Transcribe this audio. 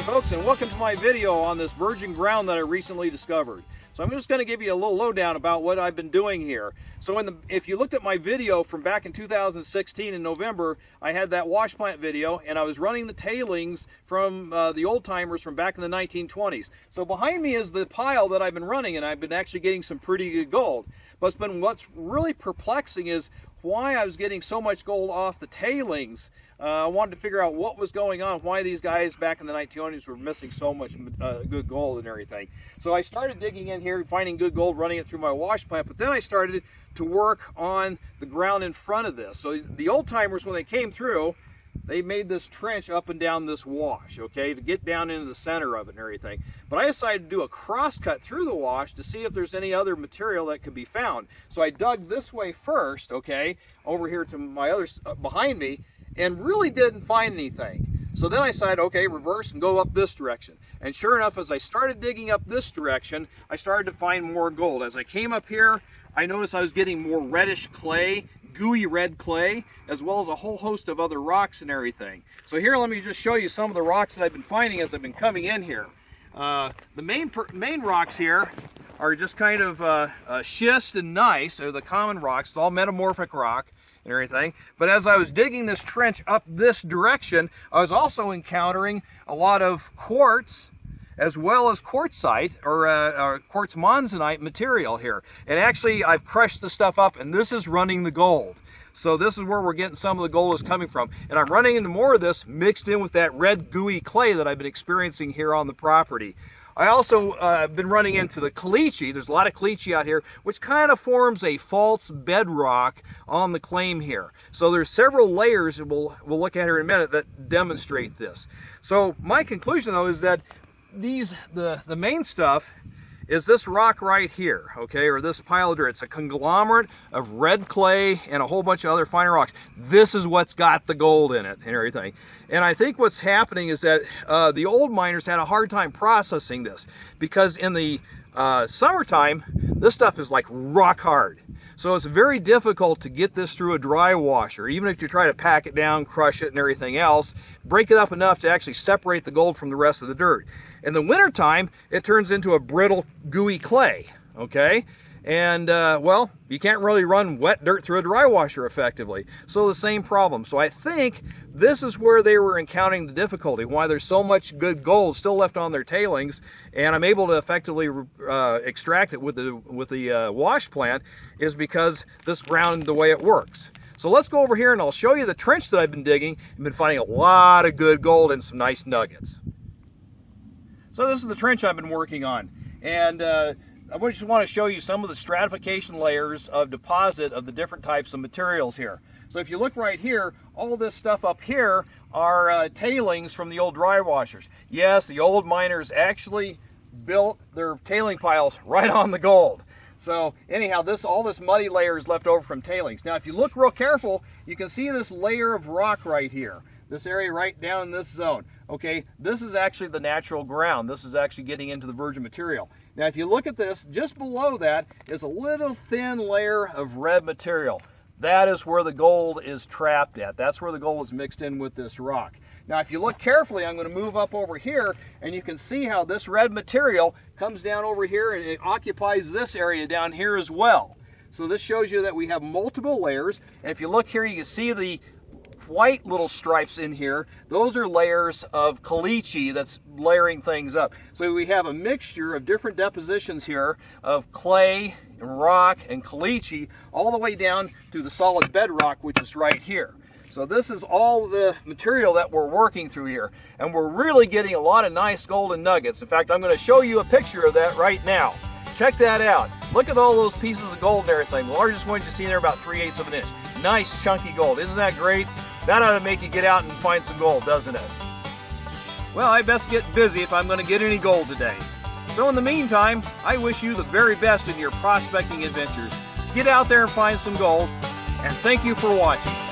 Howdy folks, and welcome to my video on this virgin ground that I recently discovered. So I'm just going to give you a little lowdown about what I've been doing here. So if you looked at my video from back in 2016 in November, I had that wash plant video, and I was running the tailings from the old timers from back in the 1920s. So behind me is the pile that I've been running, and I've been actually getting some pretty good gold. But what's really perplexing is why I was getting so much gold off the tailings. I wanted to figure out what was going on, why these guys back in the 1920s were missing so much good gold and everything. So I started digging in here, finding good gold, running it through my wash plant, but then I started to work on the ground in front of this. So the old timers, when they came through, they made this trench up and down this wash, okay, to get down into the center of it and everything. But I decided to do a cross cut through the wash to see if there's any other material that could be found. So I dug this way first, okay, over here to my other, behind me, and really didn't find anything. So then I decided, okay, reverse and go up this direction. And sure enough, as I started digging up this direction, I started to find more gold. As I came up here, I noticed I was getting more reddish clay, gooey red clay, as well as a whole host of other rocks and everything. So here, let me just show you some of the rocks that I've been finding as I've been coming in here. The main rocks here are just kind of schist and gneiss, or the common rocks. It's all metamorphic rock and everything. But as I was digging this trench up this direction, I was also encountering a lot of quartz as well as quartzite or quartz monzonite material here. And actually I've crushed the stuff up, and this is running the gold. So this is where we're getting some of the gold is coming from. And I'm running into more of this mixed in with that red gooey clay that I've been experiencing here on the property. I also been running into the caliche. There's a lot of caliche out here, which kind of forms a false bedrock on the claim here. So there's several layers that we'll look at here in a minute that demonstrate this. So my conclusion though is that the main stuff is this rock right here, okay, or this pile of dirt. It's a conglomerate of red clay and a whole bunch of other finer rocks. This is what's got the gold in it and everything. And I think what's happening is that the old miners had a hard time processing this, because in the summertime, this stuff is like rock hard. So it's very difficult to get this through a dry washer. Even if you try to pack it down, crush it and everything else, break it up enough to actually separate the gold from the rest of the dirt. In the wintertime, it turns into a brittle, gooey clay, okay? And, well, you can't really run wet dirt through a dry washer effectively. So the same problem. So I think this is where they were encountering the difficulty, why there's so much good gold still left on their tailings, and I'm able to effectively extract it with the wash plant, is because this ground, the way it works. So let's go over here and I'll show you the trench that I've been digging. I've been finding a lot of good gold and some nice nuggets. So this is the trench I've been working on, and I just want to show you some of the stratification layers of deposit of the different types of materials here. So if you look right here, all this stuff up here are tailings from the old dry washers. Yes, the old miners actually built their tailing piles right on the gold. So anyhow, all this muddy layer is left over from tailings. Now if you look real careful, you can see this layer of rock right here. This area right down in this zone. Okay, this is actually the natural ground. This is actually getting into the virgin material. Now if you look at this, just below that is a little thin layer of red material. That is where the gold is trapped at. That's where the gold is mixed in with this rock. Now if you look carefully, I'm going to move up over here, and you can see how this red material comes down over here and it occupies this area down here as well. So this shows you that we have multiple layers, and if you look here, you can see the white little stripes in here. Those are layers of caliche that's layering things up. So we have a mixture of different depositions here of clay and rock and caliche all the way down to the solid bedrock, which is right here. So this is all the material that we're working through here, and we're really getting a lot of nice golden nuggets. In fact, I'm going to show you a picture of that right now. Check that out. Look at all those pieces of gold and everything. The largest ones you see there, about 3/8 of an inch. Nice chunky gold. Isn't that great? That ought to make you get out and find some gold, doesn't it? Well, I best get busy if I'm going to get any gold today. So in the meantime, I wish you the very best in your prospecting adventures. Get out there and find some gold, and thank you for watching.